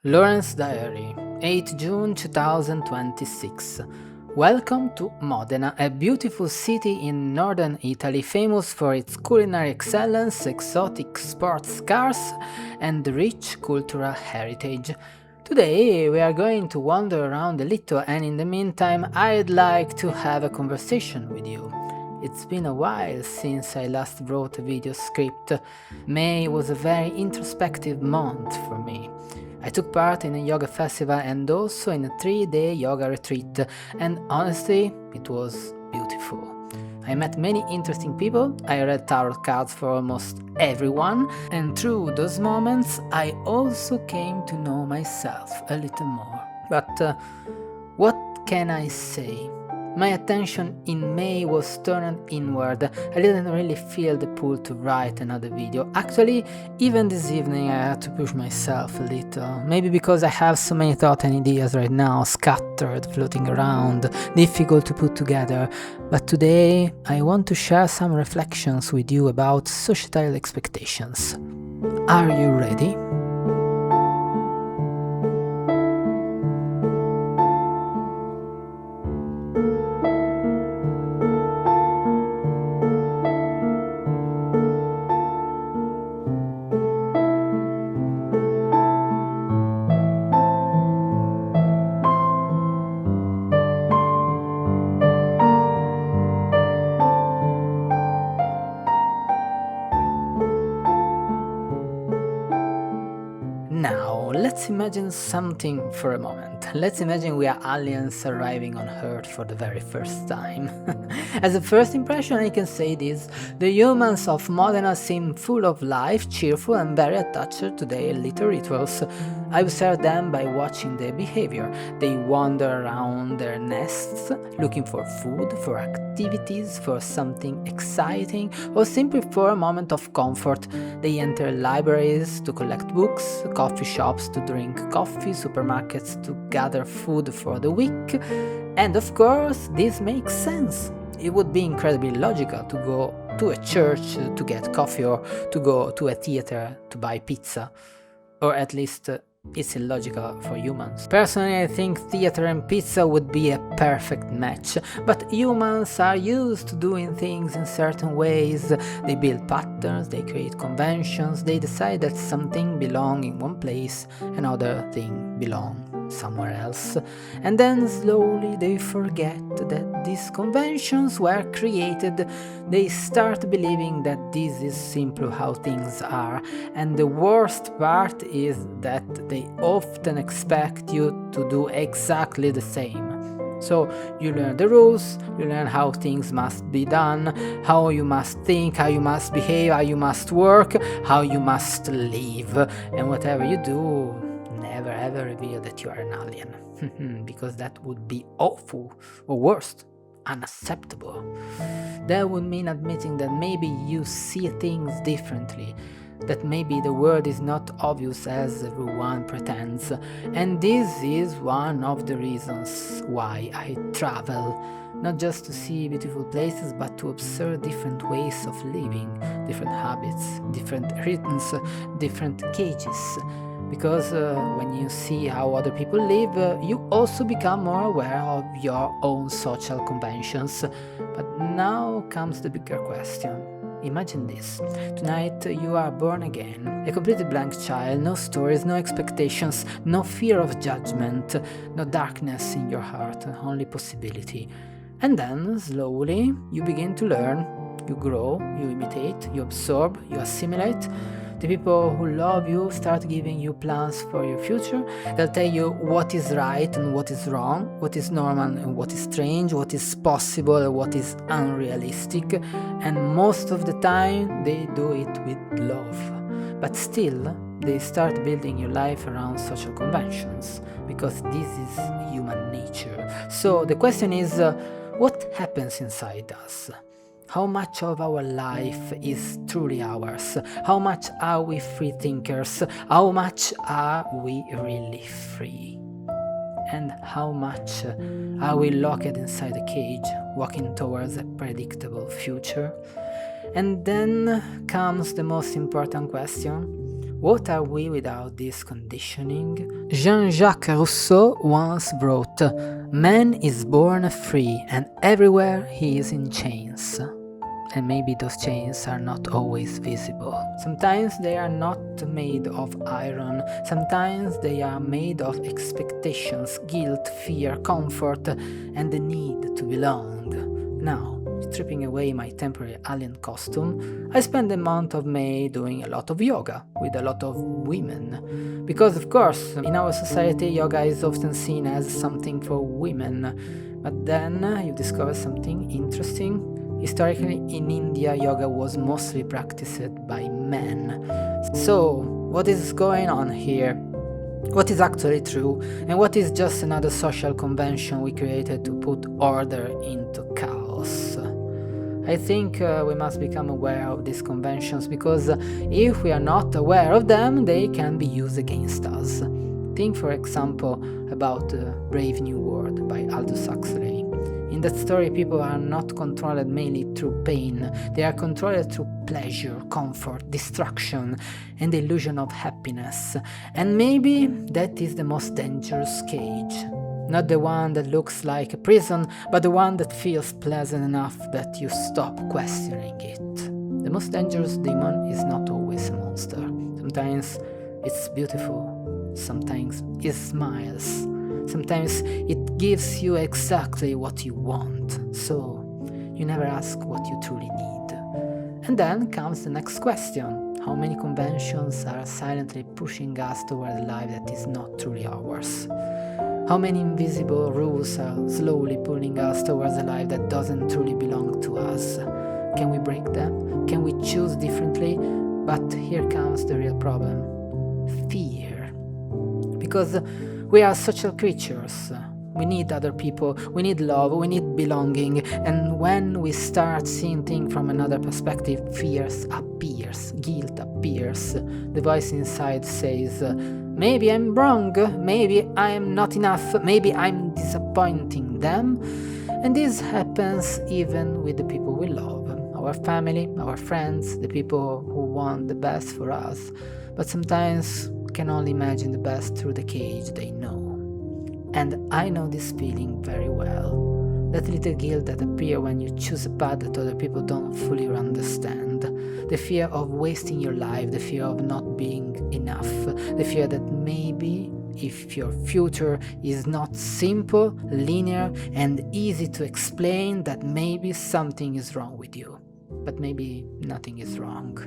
Lawrence Diary, 8 June 2026. Welcome to Modena, a beautiful city in northern Italy famous for its culinary excellence, exotic sports cars, and rich cultural heritage. Today we are going to wander around a little, and in the meantime I'd like to have a conversation with you. It's been a while since I last wrote a video script. May was a very introspective month for me. I took part in a yoga festival and also in a 3-day yoga retreat, and honestly, it was beautiful. I met many interesting people, I read tarot cards for almost everyone, and through those moments I also came to know myself a little more. But what can I say? My attention in May was turned inward. I didn't really feel the pull to write another video. Actually, even this evening I had to push myself a little. Maybe because I have so many thoughts and ideas right now, scattered, floating around, difficult to put together. But today I want to share some reflections with you about societal expectations. Are you ready? Now, let's imagine something for a moment. Let's imagine we are aliens arriving on Earth for the very first time. As a first impression, I can say this: the humans of Modena seem full of life, cheerful and very attached to their little rituals. I observe them by watching their behavior. They wander around their nests, looking for food, for activities, for something exciting, or simply for a moment of comfort. They enter libraries to collect books, coffee shops to drink coffee, supermarkets to gather food for the week. And of course, this makes sense. It would be incredibly logical to go to a church to get coffee, or to go to a theater to buy pizza. Or at least it's illogical for humans. Personally, I think theater and pizza would be a perfect match, but humans are used to doing things in certain ways. They build patterns, they create conventions, they decide that something belongs in one place, another thing belongs somewhere else, and then slowly they forget that these conventions were created. They start believing that this is simply how things are, and the worst part is that they often expect you to do exactly the same. So you learn the rules, you learn how things must be done, how you must think, how you must behave, how you must work, how you must live, and whatever you do, never ever reveal that you are an alien, because that would be awful, or worst, unacceptable. That would mean admitting that maybe you see things differently, that maybe the world is not obvious as everyone pretends, and this is one of the reasons why I travel. Not just to see beautiful places, but to observe different ways of living, different habits, different rhythms, different cages. Because when you see how other people live, you also become more aware of your own social conventions. But now comes the bigger question. Imagine this. Tonight you are born again, a completely blank child, no stories, no expectations, no fear of judgment, no darkness in your heart, only possibility. And then, slowly, you begin to learn, you grow, you imitate, you absorb, you assimilate. The people who love you start giving you plans for your future. They'll tell you what is right and what is wrong, what is normal and what is strange, what is possible and what is unrealistic. And most of the time they do it with love. But still, they start building your life around social conventions, because this is human nature. So the question is, what happens inside us? How much of our life is truly ours? How much are we free thinkers? How much are we really free? And how much are we locked inside a cage, walking towards a predictable future? And then comes the most important question: What are we without this conditioning? Jean-Jacques Rousseau once wrote, "Man is born free, and everywhere he is in chains." And maybe those chains are not always visible. Sometimes they are not made of iron, sometimes they are made of expectations, guilt, fear, comfort, and the need to belong. Now, stripping away my temporary alien costume, I spend the month of May doing a lot of yoga with a lot of women. Because of course, in our society, yoga is often seen as something for women. But then you discover something interesting. Historically, in India, yoga was mostly practiced by men. So, what is going on here? What is actually true, and what is just another social convention we created to put order into chaos? I think we must become aware of these conventions, because if we are not aware of them, they can be used against us. Think, for example, about Brave New World by Aldous Huxley. In that story, people are not controlled mainly through pain, they are controlled through pleasure, comfort, distraction, and the illusion of happiness. And maybe that is the most dangerous cage. Not the one that looks like a prison, but the one that feels pleasant enough that you stop questioning it. The most dangerous demon is not always a monster. Sometimes it's beautiful, sometimes it smiles. Sometimes it gives you exactly what you want, so you never ask what you truly need. And then comes the next question. How many conventions are silently pushing us toward a life that is not truly ours? How many invisible rules are slowly pulling us towards a life that doesn't truly belong to us? Can we break them? Can we choose differently? But here comes the real problem. Fear. Because we are social creatures. We need other people, we need love, we need belonging, and when we start seeing things from another perspective, fear appears, guilt appears. The voice inside says, maybe I'm wrong, maybe I'm not enough, maybe I'm disappointing them. And this happens even with the people we love, our family, our friends, the people who want the best for us. But sometimes we can only imagine the best through the cage they know. And I know this feeling very well. That little guilt that appears when you choose a path that other people don't fully understand. The fear of wasting your life, the fear of not being enough, the fear that maybe if your future is not simple, linear, and easy to explain, that maybe something is wrong with you. But maybe nothing is wrong.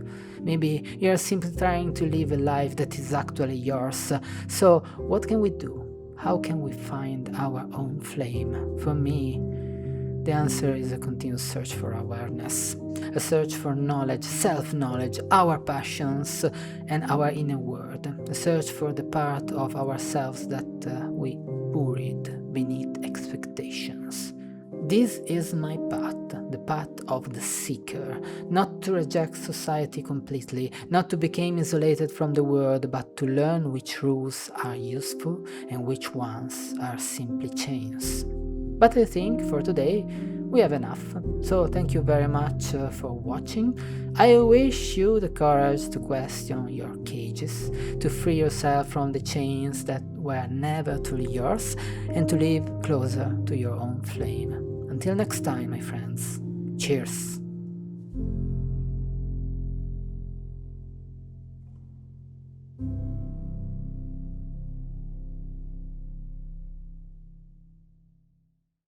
Maybe you're simply trying to live a life that is actually yours. So what can we do? How can we find our own flame? For me, the answer is a continuous search for awareness, a search for knowledge, self-knowledge, our passions, and our inner world, a search for the part of ourselves that we buried beneath expectations. This is my path, the path of the seeker, not to reject society completely, not to become isolated from the world, but to learn which rules are useful and which ones are simply chains. But I think for today we have enough, so thank you very much for watching. I wish you the courage to question your cages, to free yourself from the chains that were never truly yours, and to live closer to your own flame. Until next time, my friends, cheers!